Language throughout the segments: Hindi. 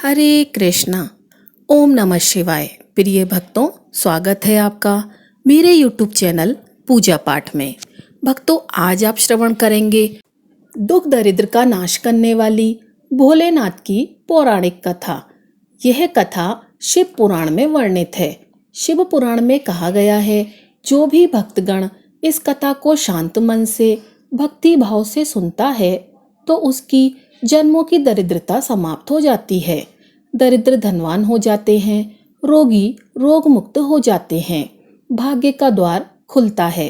हरे कृष्णा। ओम नमः शिवाय। प्रिय भक्तों, स्वागत है आपका मेरे YouTube चैनल पूजा पाठ में। भक्तों, आज आप श्रवण करेंगे दुख दरिद्र का नाश करने वाली भोलेनाथ की पौराणिक कथा। यह कथा शिव पुराण में वर्णित है। शिव पुराण में कहा गया है, जो भी भक्तगण इस कथा को शांत मन से भक्ति भाव से सुनता है तो उसकी जन्मों की दरिद्रता समाप्त हो जाती है। दरिद्र धनवान हो जाते हैं, रोगी रोग मुक्त हो जाते हैं, भाग्य का द्वार खुलता है।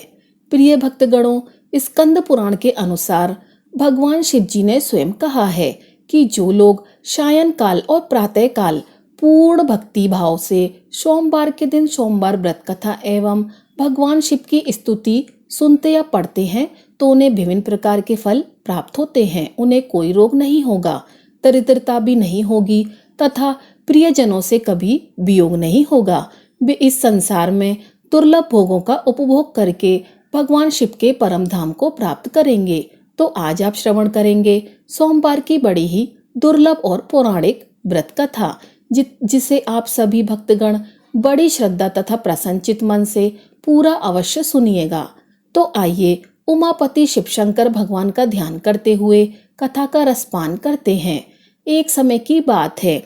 प्रिय भक्तगणों, स्कंद पुराण के अनुसार भगवान शिव जी ने स्वयं कहा है कि जो लोग सायं काल और प्रातः काल पूर्ण भक्ति भाव से सोमवार के दिन सोमवार व्रत कथा एवं भगवान शिव की स्तुति सुनते या पढ़ते हैं तो उन्हें विभिन्न प्रकार के फल प्राप्त होते हैं। उन्हें कोई रोग नहीं होगा, दरिद्रता भी नहीं होगी तथा प्रियजनों से कभी वियोग नहीं होगा। वे इस संसार में दुर्लभ भोगों का उपभोग करके भगवान शिव के परम धाम को प्राप्त करेंगे। तो आज आप श्रवण करेंगे सोमवार की बड़ी ही दुर्लभ और पौराणिक व्रत कथा, जिसे आप सभी भक्तगण बड़ी श्रद्धा तथा प्रसन्नचित मन से पूरा अवश्य सुनिएगा। तो आइए उमापति शिव शंकर भगवान का ध्यान करते हुए कथा का रसपान करते हैं। एक समय की बात है,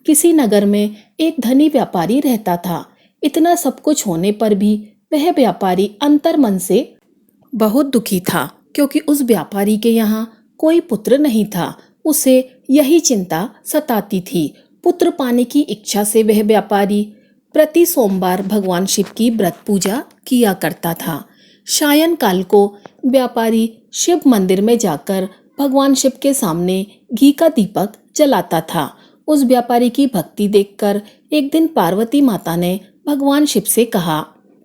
किसी नगर में एक धनी व्यापारी रहता था। इतना सब कुछ होने पर भी वह व्यापारी अंतर मन से बहुत दुखी था, क्योंकि उस व्यापारी के यहाँ कोई पुत्र नहीं था। उसे यही चिंता सताती थी। पुत्र पाने की इच्छा से वह व्यापारी प्रति सोमवार भगवान शिव की व्रत पूजा किया करता था। सायं काल को व्यापारी शिव मंदिर में जाकर भगवान शिव के सामने घी का दीपक जलाता था। उस व्यापारी की भक्ति देखकर एक दिन पार्वती माता ने भगवान शिव से कहा,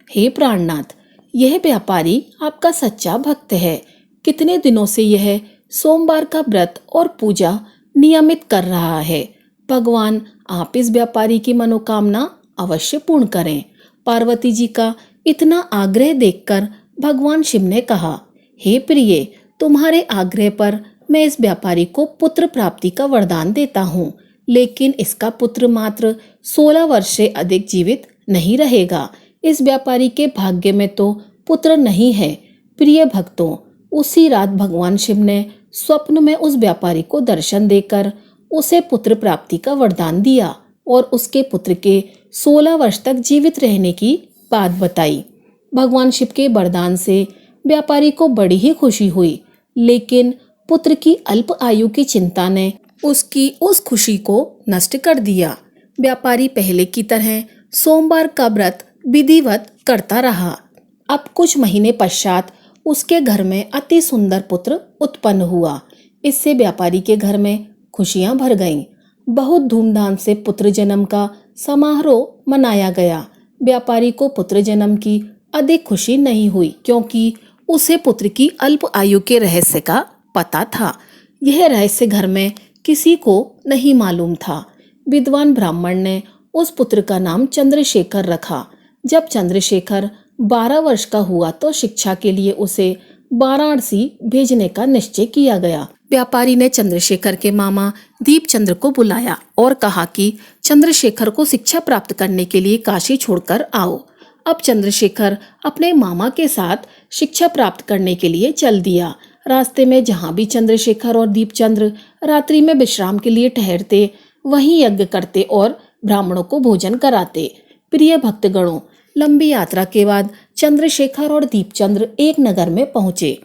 हे प्राणनाथ, यह व्यापारी आपका सच्चा भक्त है। कितने दिनों से यह सोमवार का व्रत और पूजा नियमित कर रहा है। भगवान, आप इस व्यापारी की मनोकामना अवश्य पूर्ण करें। पार्वती जी का इतना आग्रह देखकर भगवान शिव ने कहा, हे प्रिय, तुम्हारे आग्रह पर मैं इस व्यापारी को पुत्र प्राप्ति का वरदान देता हूँ, लेकिन इसका पुत्र मात्र 16 वर्ष से अधिक जीवित नहीं रहेगा। इस व्यापारी के भाग्य में तो पुत्र नहीं है। प्रिय भक्तों, उसी रात भगवान शिव ने स्वप्न में उस व्यापारी को दर्शन देकर उसे पुत्र प्राप्ति का वरदान दिया और उसके पुत्र के 16 वर्ष तक जीवित रहने की बात बताई। भगवान शिव के वरदान से व्यापारी को बड़ी ही खुशी हुई, लेकिन पुत्र की अल्प आयु की चिंता ने उसकी उस खुशी को नष्ट कर दिया। व्यापारी पहले की तरह सोमवार का व्रत विधिवत करता रहा। अब कुछ महीने पश्चात उसके घर में अति सुंदर पुत्र उत्पन्न हुआ। इससे व्यापारी के घर में खुशियां भर गईं। बहुत धूमधाम से पुत्र जन्म का समारोह मनाया गया। व्यापारी को पुत्र जन्म की अधिक खुशी नहीं हुई, क्योंकि उसे पुत्र की अल्प आयु के रहस्य का पता था। यह रहस्य घर में किसी को नहीं मालूम था। विद्वान ब्राह्मण ने उस पुत्र का नाम चंद्रशेखर रखा। जब चंद्रशेखर 12 वर्ष का हुआ तो शिक्षा के लिए उसे वाराणसी भेजने का निश्चय किया गया। व्यापारी ने चंद्रशेखर के मामा दीपचंद्र को बुलाया और कहा कि चंद्रशेखर को शिक्षा प्राप्त करने के लिए काशी छोड़कर आओ। अब चंद्रशेखर अपने मामा के साथ शिक्षा प्राप्त करने के लिए चल दिया। रास्ते में जहाँ भी चंद्रशेखर और दीपचंद्र रात्रि में विश्राम के लिए ठहरते, वहीं यज्ञ करते और ब्राह्मणों को भोजन कराते। प्रिय भक्तगणों, लंबी यात्रा के बाद चंद्रशेखर और दीपचंद्र एक नगर में पहुंचे।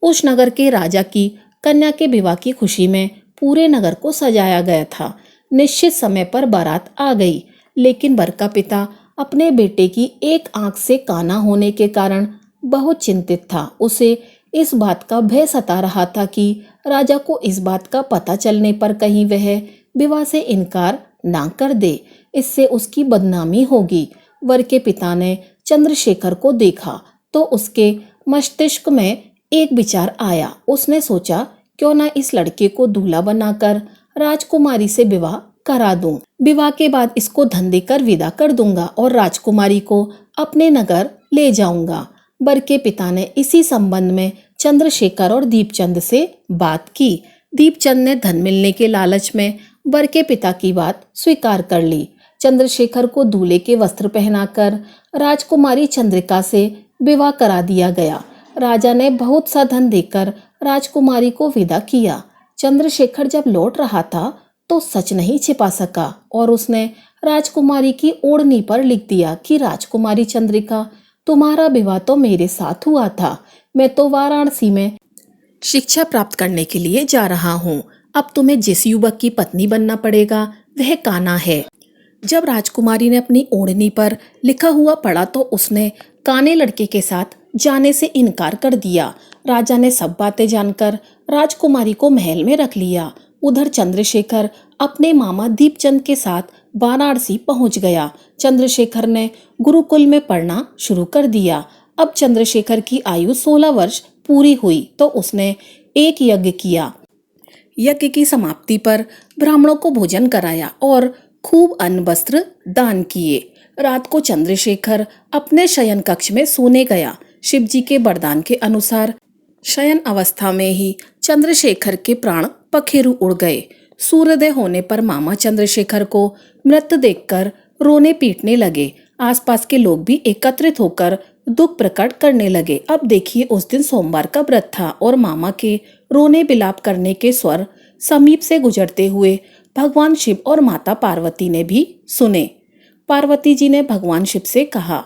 उस नगर के राजा की कन्या के विवाह की खुशी में पूरे नगर को सजाया गया था। निश्चित समय पर बारात आ गई, लेकिन वर का पिता अपने बेटे की एक आंख से काना होने के कारण बहुत चिंतित था। उसे इस बात का भय सता रहा था कि राजा को इस बात का पता चलने पर कहीं वह विवाह से इनकार ना कर दे, इससे उसकी बदनामी होगी। वर के पिता ने चंद्रशेखर को देखा तो उसके मस्तिष्क में एक विचार आया। उसने सोचा, क्यों ना इस लड़के को दूल्हा बनाकर राजकुमारी से विवाह करा दूं। विवाह के बाद इसको धन देकर विदा कर दूंगा और राजकुमारी को अपने नगर ले जाऊंगा। वर के पिता ने इसी संबंध में चंद्रशेखर और दीपचंद से बात की। दीपचंद ने धन मिलने के लालच में वर के पिता की बात स्वीकार कर ली। चंद्रशेखर को दूल्हे के वस्त्र पहनाकर राजकुमारी चंद्रिका से विवाह करा दिया गया। राजा ने बहुत सा धन देकर राजकुमारी को विदा किया। चंद्रशेखर जब लौट रहा था तो सच नहीं छिपा सका और उसने राजकुमारी की ओढ़नी पर लिख दिया कि राजकुमारी चंद्रिका, तुम्हारा विवाह तो मेरे साथ हुआ था। मैं तो वाराणसी में शिक्षा प्राप्त करने के लिए जा रहा हूँ। अब तुम्हें जिस युवक की पत्नी बनना पड़ेगा वह कान्हा है। जब राजकुमारी ने अपनी ओढ़नी पर लिखा हुआ पढ़ा तो उसने काने लड़के के साथ जाने से इनकार कर दिया। राजा ने सब बातें जानकर राजकुमारी को महल में रख लिया। उधर चंद्रशेखर अपने मामा दीपचंद के साथ वाराणसी पहुंच गया। चंद्रशेखर ने गुरुकुल में पढ़ना शुरू कर दिया। अब चंद्रशेखर की आयु 16 वर्ष पूरी हुई तो उसने एक यज्ञ किया। यज्ञ की समाप्ति पर ब्राह्मणों को भोजन कराया और खूब अन्न वस्त्र दान किए। रात को चंद्रशेखर अपने शयन कक्ष में सोने गया। शिवजी के वरदान के अनुसार शयन अवस्था में ही चंद्रशेखर के प्राण पखेरु उड़ गए। सूर्योदय होने पर मामा चंद्रशेखर को मृत देखकर रोने पीटने लगे। आसपास के लोग भी एकत्रित होकर दुख प्रकट करने लगे। अब देखिए, उस दिन सोमवार का व्रत था और मामा के रोने बिलाप करने के स्वर समीप से गुजरते हुए भगवान शिव और माता पार्वती ने भी सुने। पार्वती जी ने भगवान शिव से कहा,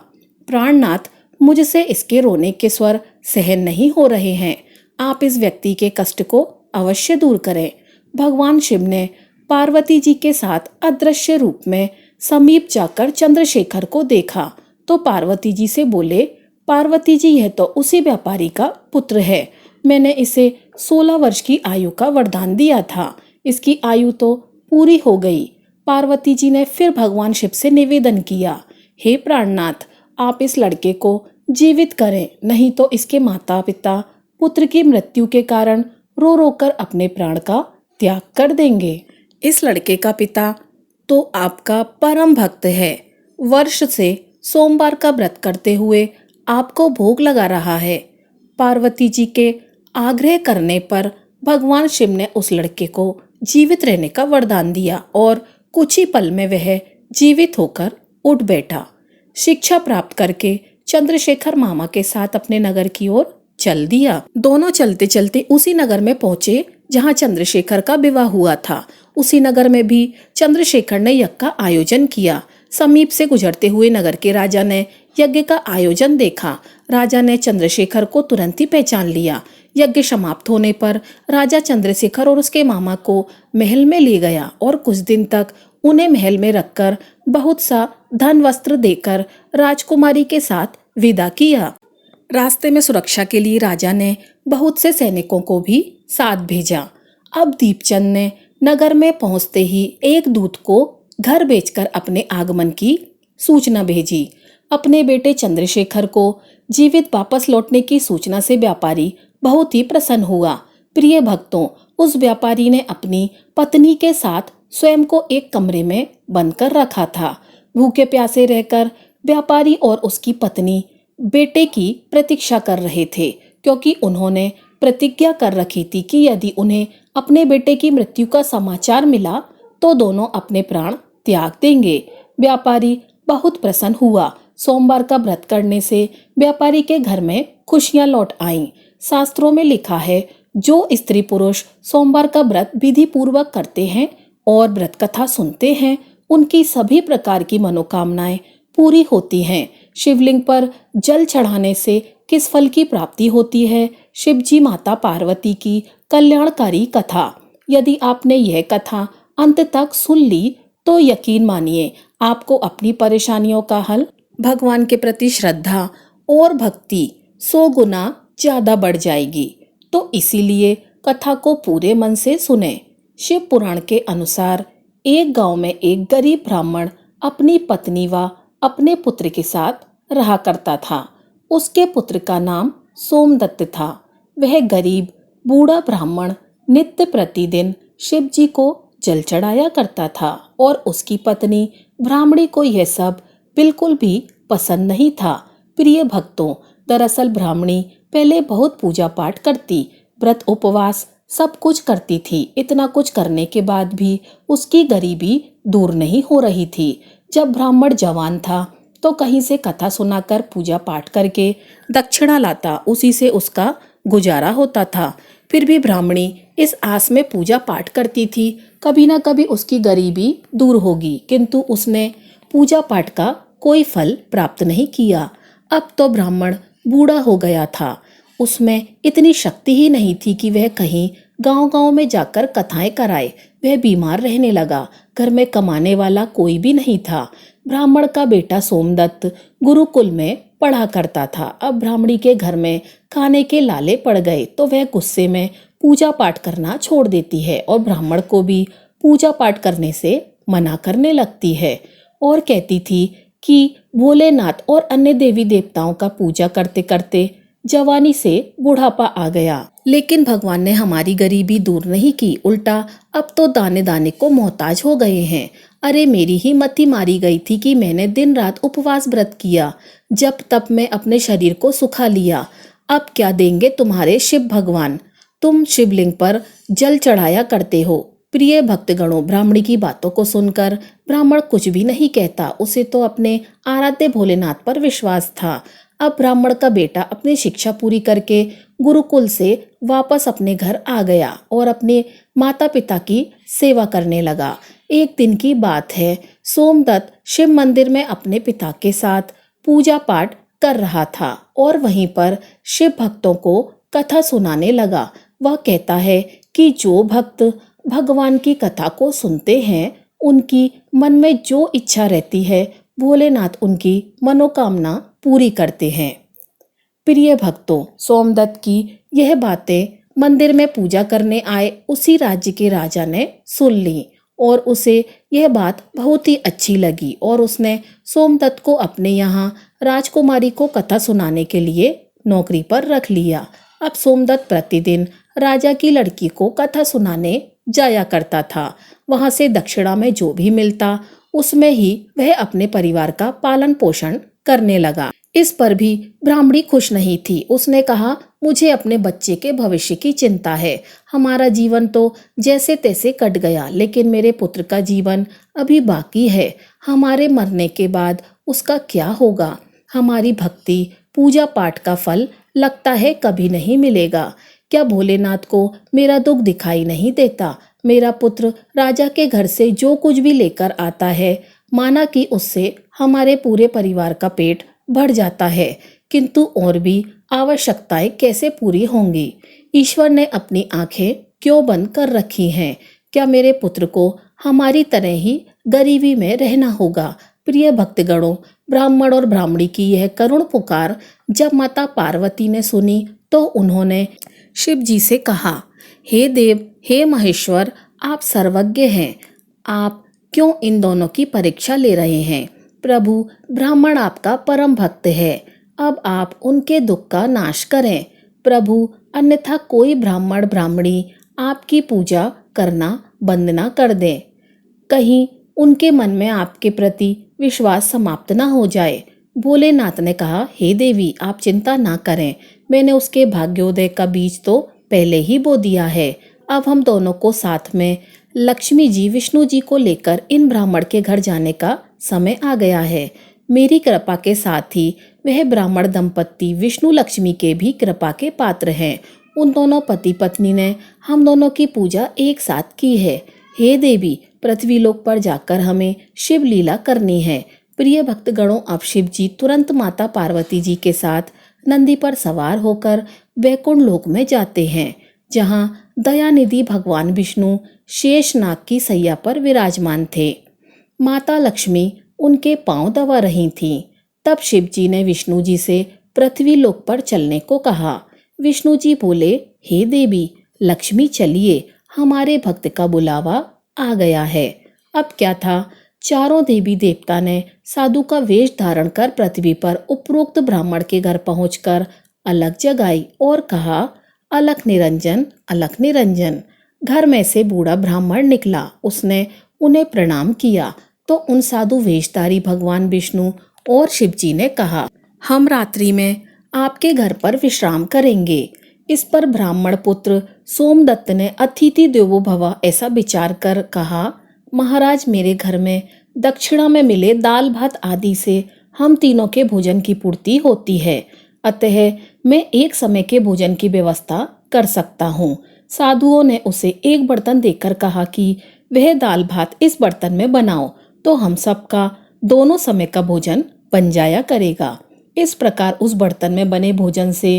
प्राणनाथ, मुझसे इसके रोने के स्वर सहन नहीं हो रहे हैं। आप इस व्यक्ति के कष्ट को अवश्य दूर करें। भगवान शिव ने पार्वती जी के साथ अदृश्य रूप में समीप जाकर चंद्रशेखर को देखा तो पार्वती जी से बोले, पार्वती जी, यह तो उसी व्यापारी का पुत्र है। मैंने इसे 16 वर्ष की आयु का वरदान दिया था। इसकी आयु तो पूरी हो गई। पार्वती जी ने फिर भगवान शिव से निवेदन किया, हे प्राणनाथ, आप इस लड़के को जीवित करें, नहीं तो इसके माता पिता पुत्र की मृत्यु के कारण रो रो कर अपने प्राण का त्याग कर देंगे। इस लड़के का पिता तो आपका परम भक्त है। वर्ष से सोमवार का व्रत करते हुए आपको भोग लगा रहा है। पार्वती जी के आग्रह करने पर भगवान शिव ने उस लड़के को जीवित रहने का वरदान दिया और कुछ ही पल में वह जीवित होकर उठ बैठा। शिक्षा प्राप्त करके चंद्रशेखर मामा के साथ अपने नगर की ओर चल दिया। दोनों चलते चलते उसी नगर में पहुंचे जहां चंद्रशेखर का विवाह हुआ था। उसी नगर में भी चंद्रशेखर ने यज्ञ का आयोजन किया। समीप से गुजरते हुए नगर के राजा ने यज्ञ का आयोजन देखा। राजा ने चंद्रशेखर को तुरंत ही पहचान लिया। यज्ञ समाप्त होने पर राजा चंद्रशेखर और उसके मामा को महल में ले गया और कुछ दिन तक उन्हें महल में रखकर बहुत सा धन वस्त्र देकर राजकुमारी के साथ विदा किया। रास्ते में सुरक्षा के लिए राजा ने बहुत से सैनिकों को भी साथ भेजा। अब दीपचंद ने नगर में पहुंचते ही एक दूत को घर भेजकर अपने आगमन की सूचना भेजी। अपने बेटे चंद्रशेखर को जीवित वापस लौटने की सूचना से व्यापारी बहुत ही प्रसन्न हुआ। प्रिय भक्तों, उस व्यापारी ने अपनी पत्नी के साथ स्वयं को एक कमरे में बंद कर रखा था। भूखे प्यासे रहकर व्यापारी और उसकी पत्नी बेटे की प्रतीक्षा कर रहे थे, क्योंकि उन्होंने प्रतिज्ञा कर रखी थी कि यदि उन्हें अपने बेटे की मृत्यु का समाचार मिला तो दोनों अपने प्राण त्याग देंगे। व्यापारी बहुत प्रसन्न हुआ। सोमवार का व्रत करने से व्यापारी के घर में खुशियां लौट आईं। शास्त्रों में लिखा है, जो स्त्री पुरुष सोमवार का व्रत विधि पूर्वक करते हैं और व्रत कथा सुनते हैं, उनकी सभी प्रकार की मनोकामनाएं पूरी होती हैं। शिवलिंग पर जल चढ़ाने से किस फल की प्राप्ति होती है? शिवजी माता पार्वती की कल्याणकारी कथा। यदि आपने यह कथा अंत तक सुन ली तो यकीन मानिए आपको अपनी परेशानियों का हल, भगवान के प्रति श्रद्धा और भक्ति 100 गुना ज्यादा बढ़ जाएगी। तो इसीलिए कथा को पूरे मन से सुने। शिव पुराण के अनुसार एक गांव में एक गरीब ब्राह्मण अपनी पत्नी व अपने पुत्र के साथ रहा करता था। उसके पुत्र का नाम सोमदत्त था। वह गरीब बूढ़ा ब्राह्मण नित्य प्रतिदिन शिव जी को जल चढ़ाया करता था और उसकी पत्नी ब्राह्मणी को यह सब बिल्कुल भी पसंद नहीं था। प्रिय भक्तों, दरअसल ब्राह्मणी पहले बहुत पूजा पाठ करती, व्रत उपवास सब कुछ करती थी। इतना कुछ करने के बाद भी उसकी गरीबी दूर नहीं हो रही थी। जब ब्राह्मण जवान था तो कहीं से कथा सुनाकर पूजा पाठ करके दक्षिणा लाता, उसी से उसका गुजारा होता था। फिर भी ब्राह्मणी इस आस में पूजा पाठ करती थी, कभी ना कभी उसकी गरीबी दूर होगी, किंतु उसने पूजा पाठ का कोई फल प्राप्त नहीं किया। अब तो ब्राह्मण बूढ़ा हो गया था, उसमें इतनी शक्ति ही नहीं थी कि वह कहीं गांव-गांव में जाकर कथाएं कराए। वह बीमार रहने लगा, घर में कमाने वाला कोई भी नहीं था। ब्राह्मण का बेटा सोमदत्त गुरुकुल में पढ़ा करता था। अब ब्राह्मणी के घर में खाने के लाले पड़ गए तो वह गुस्से में पूजा पाठ करना छोड़ देती है और ब्राह्मण को भी पूजा पाठ करने से मना करने लगती है और कहती थी कि भोलेनाथ और अन्य देवी देवताओं का पूजा करते करते जवानी से बुढ़ापा आ गया। लेकिन भगवान ने हमारी गरीबी दूर नहीं की, उल्टा अब तो दाने दाने को मोहताज हो गए हैं। अरे मेरी ही मति मारी गई थी कि मैंने दिन रात उपवास व्रत किया, जब तब मैं अपने शरीर को सुखा लिया। अब क्या देंगे तुम्हारे शिव भगवान? तुम शिवलिंग पर जल चढ़ाया करते हो। प्रिय भक्तगणों, ब्राह्मणी की बातों को सुनकर ब्राह्मण कुछ भी नहीं कहता। उसे तो अपने आराध्य भोलेनाथ पर विश्वास था। अब ब्राह्मण का बेटा अपनी शिक्षा पूरी करके गुरुकुल से वापस अपने घर आ गया और अपने माता पिता की सेवा करने लगा। एक दिन की बात है, सोमदत्त शिव मंदिर में अपने पिता के साथ पूजा पाठ कर रहा था और वहीं पर शिव भक्तों को कथा सुनाने लगा। वह कहता है कि जो भक्त भगवान की कथा को सुनते हैं, उनकी मन में जो इच्छा रहती है, भोलेनाथ उनकी मनोकामना पूरी करते हैं। प्रिय भक्तों, सोमदत्त की यह बातें मंदिर में पूजा करने आए उसी राज्य के राजा ने सुन ली और उसे यह बात बहुत ही अच्छी लगी और उसने सोमदत्त को अपने यहाँ राजकुमारी को कथा सुनाने के लिए नौकरी पर रख लिया। अब सोमदत्त प्रतिदिन राजा की लड़की को कथा सुनाने जाया करता था। वहां से दक्षिणा में जो भी मिलता उसमें ही वह अपने परिवार का पालन पोषण करने लगा। इस पर भी ब्राह्मणी खुश नहीं थी। उसने कहा, मुझे अपने बच्चे के भविष्य की चिंता है। हमारा जीवन तो जैसे तैसे कट गया, लेकिन मेरे पुत्र का जीवन अभी बाकी है। हमारे मरने के बाद उसका क्या होगा? हमारी भक्ति पूजा पाठ का फल लगता है कभी नहीं मिलेगा। क्या भोलेनाथ को मेरा दुख दिखाई नहीं देता? मेरा पुत्र राजा के घर से जो कुछ भी लेकर आता है, माना कि उससे हमारे पूरे परिवार का पेट बढ़ जाता है, किंतु और भी आवश्यकताएं कैसे पूरी होंगी? ईश्वर ने अपनी आंखें क्यों बंद कर रखी हैं? क्या मेरे पुत्र को हमारी तरह ही गरीबी में रहना होगा? प्रिय भक्तगणों, ब्राह्मण और ब्राह्मणी की यह करुण पुकार जब माता पार्वती ने सुनी तो उन्होंने शिव जी से कहा, हे देव, हे महेश्वर, आप सर्वज्ञ हैं। आप क्यों इन दोनों की परीक्षा ले रहे हैं? प्रभु, ब्राह्मण आपका परम भक्त है, अब आप उनके दुख का नाश करें। प्रभु, अन्यथा कोई ब्राह्मण ब्राह्मणी आपकी पूजा करना बंद ना कर दें, कहीं उनके मन में आपके प्रति विश्वास समाप्त ना हो जाए। भोलेनाथ ने कहा, हे देवी, आप चिंता ना करें, मैंने उसके भाग्योदय का बीज तो पहले ही बो दिया है। अब हम दोनों को साथ में लक्ष्मी जी, विष्णु जी को लेकर इन ब्राह्मण के घर जाने का समय आ गया है। मेरी कृपा के साथ ही वह ब्राह्मण दंपत्ति विष्णु लक्ष्मी के भी कृपा के पात्र हैं। उन दोनों पति पत्नी ने हम दोनों की पूजा एक साथ की है। हे देवी, पृथ्वी लोक पर जाकर हमें शिव लीला करनी है। प्रिय भक्तगणों, अब शिव जी तुरंत माता पार्वती जी के साथ नंदी पर सवार होकर वैकुंठ लोक में जाते हैं, जहां दयानिधि भगवान विष्णु शेषनाग की सैया पर विराजमान थे। माता लक्ष्मी उनके पांव दबा रही थीं। तब शिव जी ने विष्णु जी से पृथ्वी लोक पर चलने को कहा। विष्णु जी बोले, हे देवी, लक्ष्मी चलिए, हमारे भक्त का बुलावा आ गया है। अब क्या था, चारों देवी देवता ने साधु का वेश धारण कर पृथ्वी पर उपरोक्त ब्राह्मण के घर पहुंचकर अलख जगाई और कहा, अलख निरंजन, अलख निरंजन। घर में से बूढ़ा ब्राह्मण निकला। उसने उन्हें प्रणाम किया तो उन साधु वेशधारी भगवान विष्णु और शिव जी ने कहा, हम रात्रि में आपके घर पर विश्राम करेंगे। इस पर ब्राह्मण पुत्र सोमदत्त ने अतिथि देवो भव ऐसा विचार कर कहा, महाराज मेरे घर में दक्षिणा में मिले दाल भात आदि से हम तीनों के भोजन की पूर्ति होती है, अतः मैं एक समय के भोजन की व्यवस्था कर सकता हूँ। साधुओं ने उसे एक बर्तन देकर कहा कि वह दाल भात इस बर्तन में बनाओ तो हम सबका दोनों समय का भोजन बन जाया करेगा। इस प्रकार उस बर्तन में बने भोजन से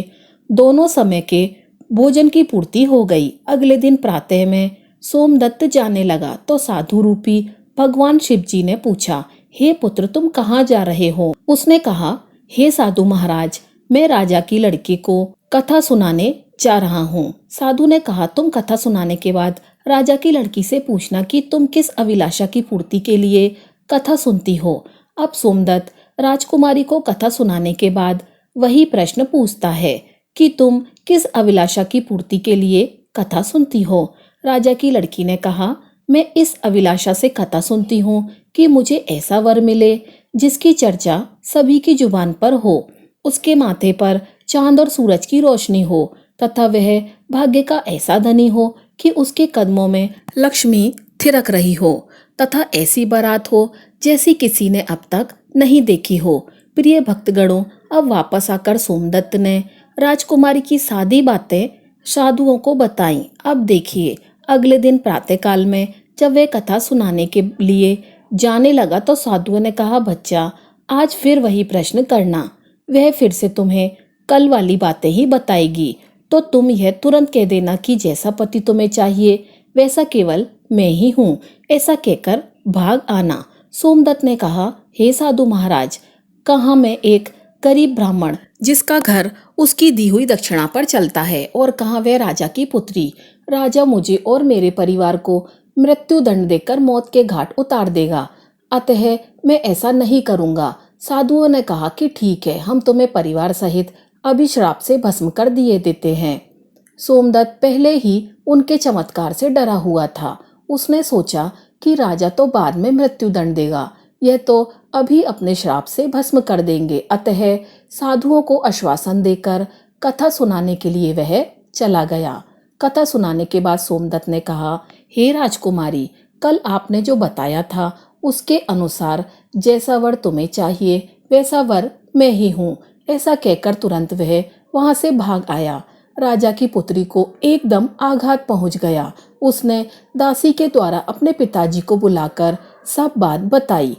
दोनों समय के भोजन की पूर्ति हो गई। अगले दिन प्रातः में सोमदत्त जाने लगा तो साधु रूपी भगवान शिव जी ने पूछा, हे पुत्र तुम कहाँ जा रहे हो? उसने कहा, हे साधु महाराज, मैं राजा की लड़की को कथा सुनाने जा रहा हूँ। साधु ने कहा, तुम कथा सुनाने के बाद राजा की लड़की से पूछना कि तुम किस अभिलाषा की पूर्ति के लिए कथा सुनती हो। अब सोमदत्त राजकुमारी को कथा सुनाने के बाद वही प्रश्न पूछता है कि तुम किस अभिलाषा की पूर्ति के लिए कथा सुनती हो। राजा की लड़की ने कहा, मैं इस अभिलाषा से कथा सुनती हूँ कि मुझे ऐसा वर मिले जिसकी चर्चा सभी की जुबान पर हो, उसके माथे पर चांद और सूरज की रोशनी हो तथा वह भाग्य का ऐसा धनी हो कि उसके कदमों में लक्ष्मी थिरक रही हो तथा ऐसी बारात हो जैसी किसी ने अब तक नहीं देखी हो। प्रिय भक्तगणों, अब वापस आकर सोमदत्त ने राजकुमारी की सादी बातें साधुओं को बताईं। अब देखिए, अगले दिन प्रातःकाल में जब वह कथा सुनाने के लिए जाने लगा तो साधुओं ने कहा, बच्चा आज फिर वही प्रश्न करना, वह फिर से तुम्हें कल वाली बातें ही बताएगी, तो तुम यह तुरंत कह देना कि जैसा पति तुम्हें चाहिए वैसा केवल मैं ही हूँ। ऐसा कहकर भाग आना। सोमदत्त ने कहा, हे साधु महाराज, कहाँ मैं एक गरीब ब्राह्मण जिसका घर उसकी दी हुई दक्षिणा पर चलता है और कहाँ वह राजा की पुत्री। राजा मुझे और मेरे परिवार को मृत्यु दंड देकर मौत के घाट उतार देगा, अतः मैं ऐसा नहीं करूँगा। साधुओं ने कहा कि ठीक है, हम तुम्हें परिवार सहित अभी श्राप से भस्म कर दिए देते हैं। सोमदत्त पहले ही उनके चमत्कार से डरा हुआ था। उसने सोचा कि राजा तो बाद में मृत्यु दंड देगा, यह तो अभी अपने श्राप से भस्म कर देंगे। अतः साधुओं को आश्वासन देकर कथा सुनाने के लिए वह चला गया। कथा सुनाने के बाद सोमदत्त ने कहा, हे राजकुमारी, कल आपने जो बताया था उसके अनुसार जैसा वर तुम्हें चाहिए वैसा वर मैं ही हूँ। ऐसा कहकर तुरंत वह वहां से भाग आया। राजा की पुत्री को एकदम आघात पहुंच गया। उसने दासी के द्वारा अपने पिताजी को बुलाकर सब बात बताई।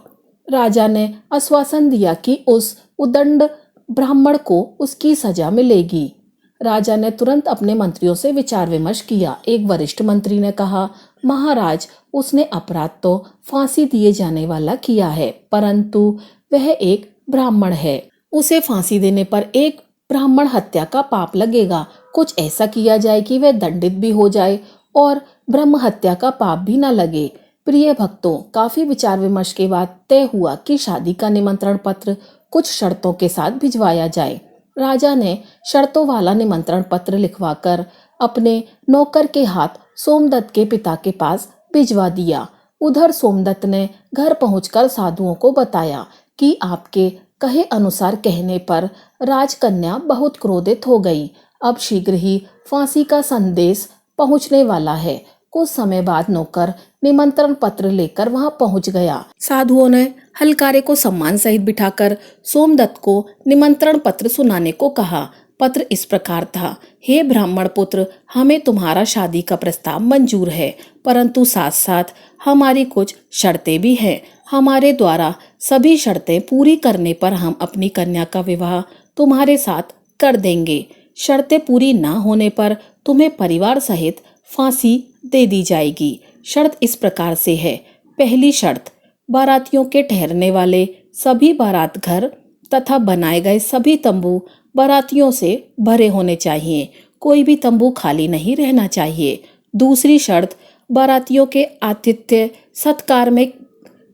राजा ने आश्वासन दिया कि उस उदंड ब्राह्मण को उसकी सजा मिलेगी। राजा ने तुरंत अपने मंत्रियों से विचार विमर्श किया। एक वरिष्ठ मंत्री ने कहा, महाराज, उसने अपराध तो फांसी दिए जाने वाला किया है, परंतु वह एक ब्राह्मण है। उसे फांसी देने पर एक ब्राह्मण हत्या का पाप लगेगा। कुछ ऐसा किया जाए कि वह दंडित भी हो जाए और ब्रह्म हत्या का पाप भी न लगे। प्रिय भक्तों, काफी विचार विमर्श के बाद तय हुआ कि शादी का निमंत्रण पत्र कुछ शर्तों के साथ भिजवाया जाए। राजा ने शर्तों वाला निमंत्रण पत्र लिखवाकर अपने नौकर के हाथ सोमदत्त के पिता के पास भिजवा दिया। उधर सोमदत्त ने घर पहुंचकर साधुओं को बताया कि आपके कहे अनुसार कहने पर राजकन्या बहुत क्रोधित हो गई। अब शीघ्र ही फांसी का संदेश पहुंचने वाला है। कुछ समय बाद नौकर निमंत्रण पत्र लेकर वहां पहुंच गया। साधुओं ने हलकारे को सम्मान सहित बिठाकर सोमदत्त को निमंत्रण पत्र सुनाने को कहा। पत्र इस प्रकार था, हे ब्राह्मण पुत्र, हमें तुम्हारा शादी का प्रस्ताव मंजूर है, परंतु साथ साथ हमारी कुछ शर्तें भी हैं। हमारे द्वारा सभी शर्तें पूरी करने पर हम अपनी कन्या का विवाह तुम्हारे साथ कर देंगे। शर्तें पूरी ना होने पर तुम्हें परिवार सहित फांसी दे दी जाएगी। शर्त इस प्रकार से है, पहली शर्त, बारातियों के ठहरने वाले सभी बारात घर तथा बनाए गए सभी तंबू बारातियों से भरे होने चाहिए, कोई भी तंबू खाली नहीं रहना चाहिए। दूसरी शर्त, बारातियों के आतिथ्य सत्कार में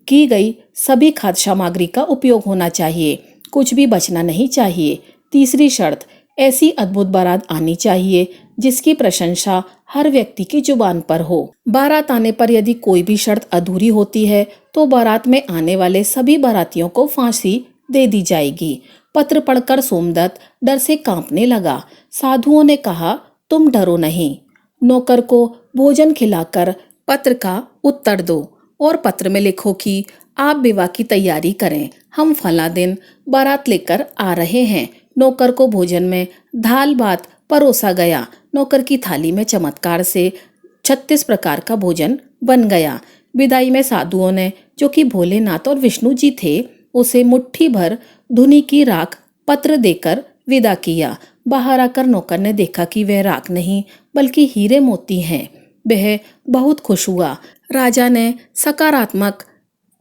की गई सभी खाद्य सामग्री का उपयोग होना चाहिए, कुछ भी बचना नहीं चाहिए। तीसरी शर्त, ऐसी अद्भुत बारात आनी चाहिए जिसकी प्रशंसा हर व्यक्ति की जुबान पर हो। बारात आने पर यदि कोई भी शर्त अधूरी होती है तो बारात में आने वाले सभी बारातियों को फांसी दे दी जाएगी। पत्र पढ़कर सोमदत्त डर से कांपने लगा। साधुओं ने कहा, तुम डरो नहीं, नौकर को भोजन खिलाकर पत्र का उत्तर दो और पत्र में लिखो कि आप विवाह की तैयारी करें, हम फला दिन बारात लेकर आ रहे हैं। नौकर को भोजन में दाल भात परोसा गया। नौकर की थाली में चमत्कार से 36 प्रकार का भोजन बन गया। विदाई में साधुओं ने, जो कि भोलेनाथ और विष्णु जी थे, उसे मुट्ठी भर धुनी की राख पत्र देकर विदा किया। बाहर आकर नौकर ने देखा कि वह राख नहीं बल्कि हीरे मोती हैं। वह बहुत खुश हुआ। राजा ने सकारात्मक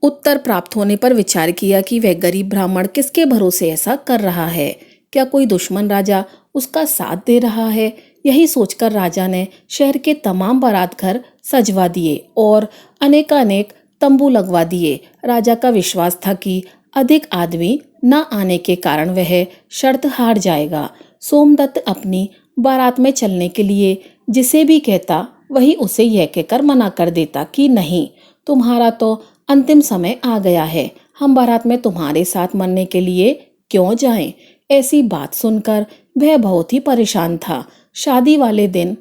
उत्तर प्राप्त होने पर विचार किया कि वह गरीब ब्राह्मण किसके भरोसे ऐसा कर रहा है। क्या कोई दुश्मन राजा उसका साथ दे रहा है? यही सोचकर राजा ने शहर के तमाम बारात घर सजवा दिए और अनेकानेक तंबू लगवा दिए। राजा का विश्वास था कि अधिक आदमी न आने के कारण वह शर्त हार जाएगा। सोमदत्त अपनी बारात में चलने के लिए जिसे भी कहता वही उसे यह कहकर मना कर देता कि नहीं, तुम्हारा तो अंतिम समय आ गया है, हम बारात में तुम्हारे साथ मरने के लिए क्यों जाएं? ऐसी बात सुनकर वह बहुत ही परेशान था। शादी वाले दिन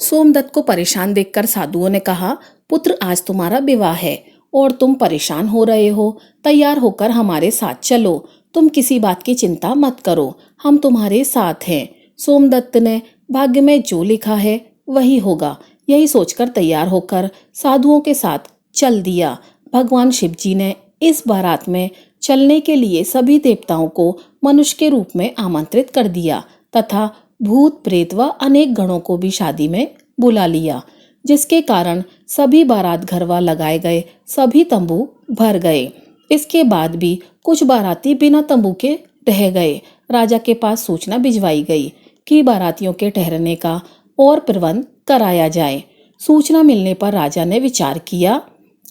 सोमदत्त को परेशान देखकर साधुओं ने कहा, पुत्र, आज तुम्हारा विवाह है और तुम परेशान हो रहे हो, तैयार होकर हमारे साथ चलो। तुम किसी बात की चिंता मत करो, हम तुम्हारे साथ हैं। सोमदत्त ने भाग्य में जो लिखा है वही होगा, यही सोचकर तैयार होकर साधुओं के साथ चल दिया। भगवान शिव जी ने इस बारात में चलने के लिए सभी देवताओं को मनुष्य के रूप में आमंत्रित कर दिया तथा भूत प्रेत व अनेक गणों को भी शादी में बुला लिया, जिसके कारण सभी बारात घरवा लगाए गए सभी तंबू भर गए। इसके बाद भी कुछ बाराती बिना तंबू के रह गए। राजा के पास सूचना भिजवाई गई कि बारातियों के ठहरने का और प्रबंध कराया जाए। सूचना मिलने पर राजा ने विचार किया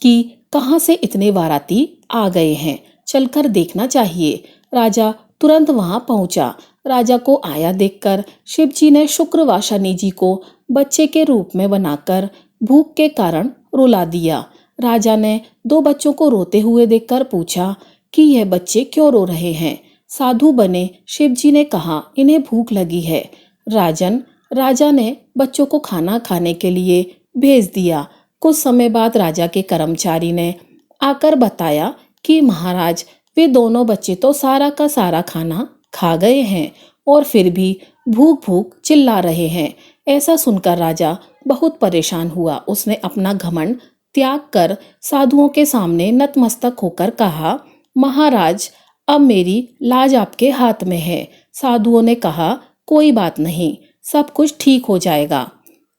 कि कहाँ से इतने बाराती आ गए हैं, चलकर देखना चाहिए। राजा तुरंत वहां पहुंचा। राजा को आया देखकर शिव जी ने शुक्र व शनि जी को बच्चे के रूप में बनाकर भूख के कारण रुला दिया। राजा ने 2 बच्चों को रोते हुए देखकर पूछा कि यह बच्चे क्यों रो रहे हैं। साधु बने शिव जी ने कहा, इन्हें भूख लगी है। राजा ने बच्चों को खाना खाने के लिए भेज दिया। कुछ समय बाद राजा के कर्मचारी ने आकर बताया कि महाराज, वे दोनों बच्चे तो सारा का सारा खाना खा गए हैं और फिर भी भूख भूख चिल्ला रहे हैं। ऐसा सुनकर राजा बहुत परेशान हुआ। उसने अपना घमंड त्याग कर साधुओं के सामने नतमस्तक होकर कहा, महाराज, अब मेरी लाज आपके हाथ में है। साधुओं ने कहा, कोई बात नहीं, सब कुछ ठीक हो जाएगा।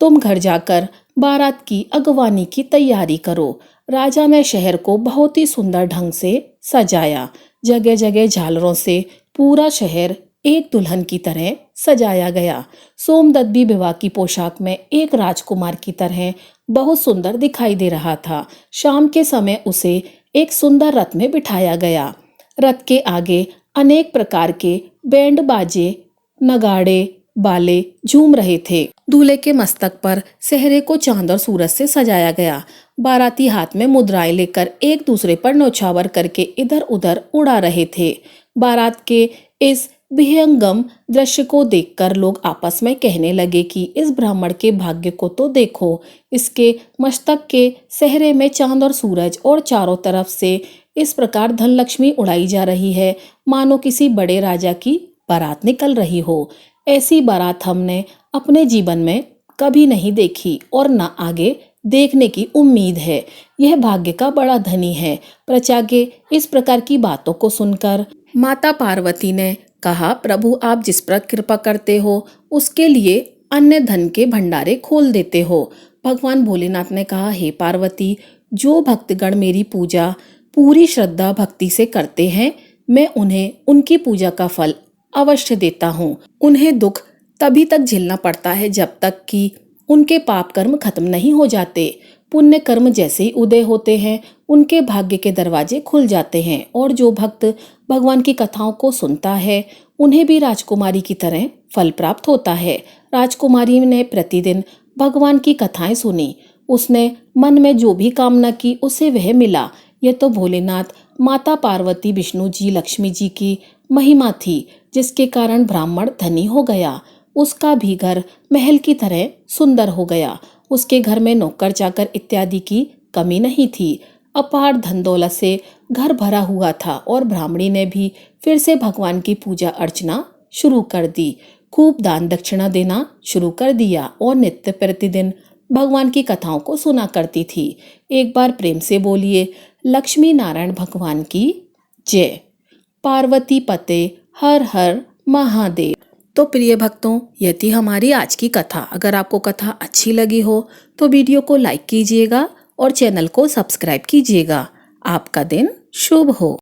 तुम घर जाकर बारात की अगवानी की तैयारी करो। राजा ने शहर को बहुत ही सुंदर ढंग से सजाया। जगह जगह झालरों से पूरा शहर एक दुल्हन की तरह सजाया गया। सोमदत्त भी विवाह की पोशाक में एक राजकुमार की तरह बहुत सुंदर दिखाई दे रहा था। शाम के समय उसे एक सुंदर रथ में बिठाया गया। रथ के आगे अनेक प्रकार के बैंड बाजे, नगाड़े, बाले झूम रहे थे। दूल्हे के मस्तक पर सेहरे को चांद और सूरज से सजाया गया। बाराती हाथ में मुद्राएं लेकर एक दूसरे पर न्योछावर करके इधर उधर उड़ा रहे थे। बारात के इस विहंगम दृश्य को देखकर लोग आपस में कहने लगे कि इस ब्राह्मण के भाग्य को तो देखो, इसके मस्तक के सेहरे में चांद और सूरज और चारों तरफ से इस प्रकार धन लक्ष्मी उड़ाई जा रही है, मानो किसी बड़े राजा की बारात निकल रही हो। ऐसी बारात हमने अपने जीवन में कभी नहीं देखी और न आगे देखने की उम्मीद है। यह भाग्य का बड़ा धनी है। प्रजा के इस प्रकार की बातों को सुनकर माता पार्वती ने कहा, प्रभु, आप जिस पर कृपा करते हो उसके लिए अन्य धन के भंडारे खोल देते हो। भगवान भोलेनाथ ने कहा, हे पार्वती, जो भक्तगण मेरी पूजा पूरी श्रद्धा भक्ति से करते हैं, मैं उन्हें उनकी पूजा का फल अवश्य देता हूँ। उन्हें दुख तभी तक झेलना पड़ता है जब तक कि उनके पाप कर्म खत्म नहीं हो जाते। पुण्य कर्म जैसे ही उदय होते हैं, उनके भाग्य के दरवाजे खुल जाते हैं और जो भक्त भगवान की कथाओं को सुनता है, उन्हें भी राजकुमारी की तरह फल प्राप्त होता है। राजकुमारी ने प्रतिदिन भगवान की कथाएं सुनी। उसने मन में जो भी कामना की उसे वह मिला। यह तो भोलेनाथ, माता पार्वती, विष्णु जी, लक्ष्मी जी की महिमा थी जिसके कारण ब्राह्मण धनी हो गया। उसका भी घर महल की तरह सुंदर हो गया। उसके घर में नौकर चाकर इत्यादि की कमी नहीं थी। अपार धन दौलत से घर भरा हुआ था और ब्राह्मणी ने भी फिर से भगवान की पूजा अर्चना शुरू कर दी। खूब दान दक्षिणा देना शुरू कर दिया और नित्य प्रतिदिन भगवान की कथाओं को सुना करती थी। एक बार प्रेम से बोलिए, लक्ष्मी नारायण भगवान की जय। पार्वती पते हर हर महादेव। तो प्रिय भक्तों, यह थी हमारी आज की कथा। अगर आपको कथा अच्छी लगी हो तो वीडियो को लाइक कीजिएगा और चैनल को सब्सक्राइब कीजिएगा। आपका दिन शुभ हो।